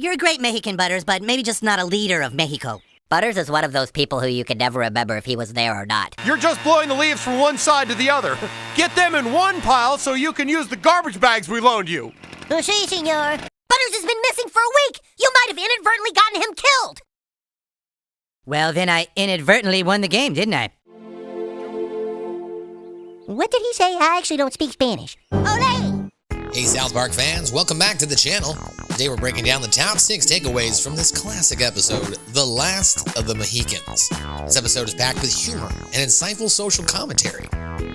You're a great Mexican, Butters, but maybe just not a leader of Mexico. Butters is one of those people who you could never remember if he was there or not. You're just blowing the leaves from one side to the other. Get them in one pile so you can use the garbage bags we loaned you. Sí, senor. Butters has been missing for a week. You might have inadvertently gotten him killed. Well, then I inadvertently won the game, didn't I? What did he say? I actually don't speak Spanish. Olé! Hey South Park fans, welcome back to the channel. Today we're breaking down the top 6 takeaways from this classic episode, The Last of the Mohicans. This episode is packed with humor and insightful social commentary.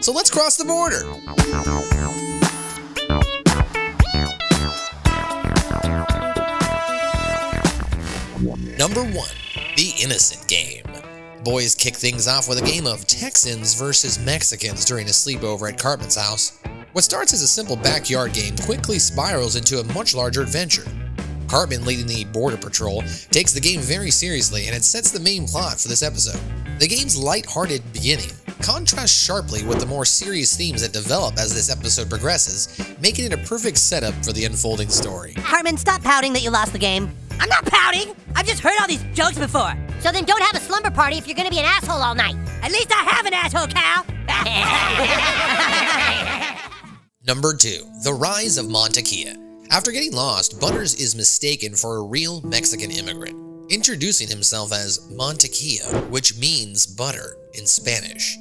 So let's cross the border. Number 1, The Innocent Game. Boys kick things off with a game of Texans versus Mexicans during a sleepover at Cartman's house. What starts as a simple backyard game quickly spirals into a much larger adventure. Cartman, leading the Border Patrol, takes the game very seriously, and it sets the main plot for this episode. The game's light-hearted beginning contrasts sharply with the more serious themes that develop as this episode progresses, making it a perfect setup for the unfolding story. Cartman, stop pouting that you lost the game. I'm not pouting! I've just heard all these jokes before. So then don't have a slumber party if you're gonna be an asshole all night. At least I have an asshole, Cal! Number 2, The Rise of Montequilla. After getting lost, Butters is mistaken for a real Mexican immigrant, introducing himself as Mantequilla, which means butter in Spanish.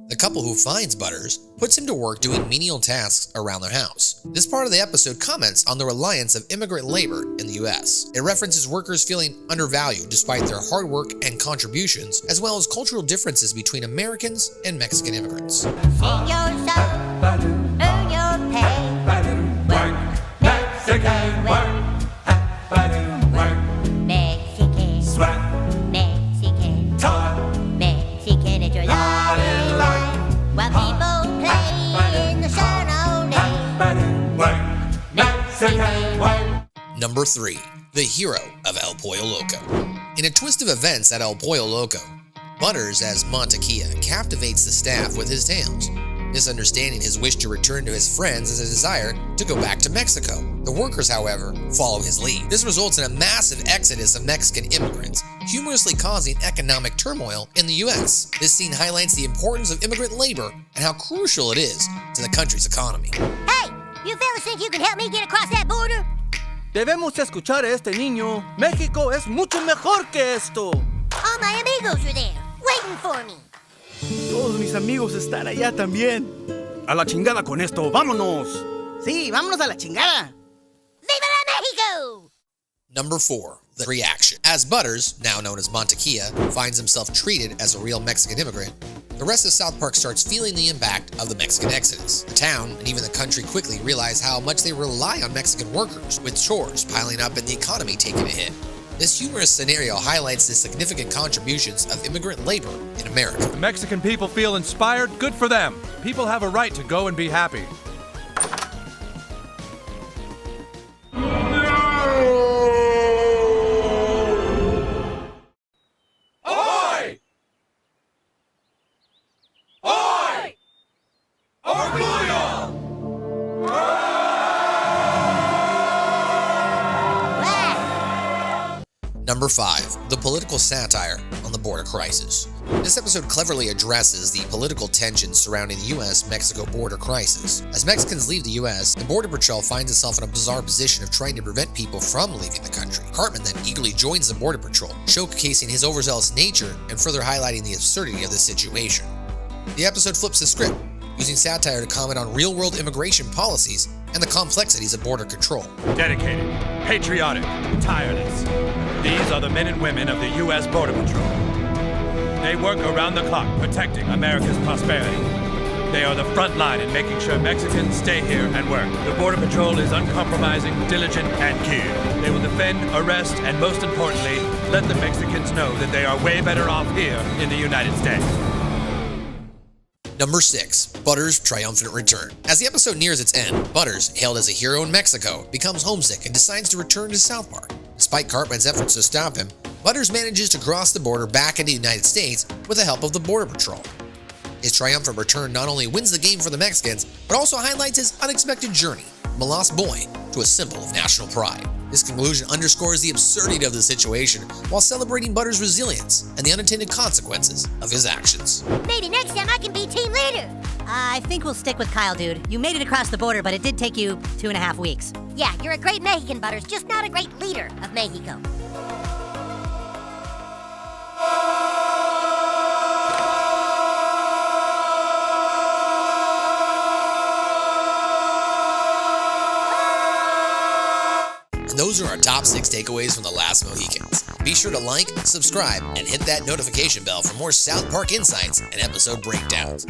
The couple who finds Butters puts him to work doing menial tasks around their house. This part of the episode comments on the reliance of immigrant labor in the US. It references workers feeling undervalued despite their hard work and contributions, as well as cultural differences between Americans and Mexican immigrants. Sing your song, earn your pay. Work, Mexican work. Mexican, Sweat, Mexican, toil, Mexican is your lot in life. While people play in the sun all day. work, Mexican work. Number 3, The Hero of El Pollo Loco. In a twist of events at El Pollo Loco, Butters as Mantequilla captivates the staff with his tales, misunderstanding his wish to return to his friends as a desire to go back to Mexico. The workers, however, follow his lead. This results in a massive exodus of Mexican immigrants, humorously causing economic turmoil in the US. This scene highlights the importance of immigrant labor and how crucial it is to the country's economy. Hey, you fellas think you can help me get across that border? Debemos escuchar a este niño. México es mucho mejor que esto. All my amigos are there, waiting for me. Todos mis amigos están allá también. A la chingada con esto, vámonos. Sí, vámonos a la chingada. Viva la Mexico! Number 4, The Reaction. As Butters, now known as Mantequilla, finds himself treated as a real Mexican immigrant, the rest of South Park starts feeling the impact of the Mexican exodus. The town and even the country quickly realize how much they rely on Mexican workers, with chores piling up and the economy taking a hit. This humorous scenario highlights the significant contributions of immigrant labor in America. The Mexican people feel inspired. Good for them. People have a right to go and be happy. Ahoy! Ahoy! Orgullo! Number 5, The Political Satire on the Border Crisis. This episode cleverly addresses the political tensions surrounding the US-Mexico border crisis. As Mexicans leave the US, the Border Patrol finds itself in a bizarre position of trying to prevent people from leaving the country. Cartman then eagerly joins the Border Patrol, showcasing his overzealous nature and further highlighting the absurdity of this situation. The episode flips the script, using satire to comment on real-world immigration policies and the complexities of border control. Dedicated, patriotic, tireless. These are the men and women of the U.S. Border Patrol. They work around the clock protecting America's prosperity. They are the front line in making sure Mexicans stay here and work. The Border Patrol is uncompromising, diligent, and keen. They will defend, arrest, and most importantly, let the Mexicans know that they are way better off here in the United States. Number 6, Butters' triumphant return. As the episode nears its end, Butters, hailed as a hero in Mexico, becomes homesick and decides to return to South Park. Despite Cartman's efforts to stop him, Butters manages to cross the border back into the United States with the help of the Border Patrol. His triumphant return not only wins the game for the Mexicans, but also highlights his unexpected journey from a lost boy to a symbol of national pride. This conclusion underscores the absurdity of the situation while celebrating Butters' resilience and the unintended consequences of his actions. Maybe next time I can be team leader. I think we'll stick with Kyle, dude. You made it across the border, but it did take you 2.5 weeks. Yeah, you're a great Mexican, Butters, just not a great leader of Mexico. And those are our top 6 takeaways from The Last Mohicans. Be sure to like, subscribe, and hit that notification bell for more South Park insights and episode breakdowns.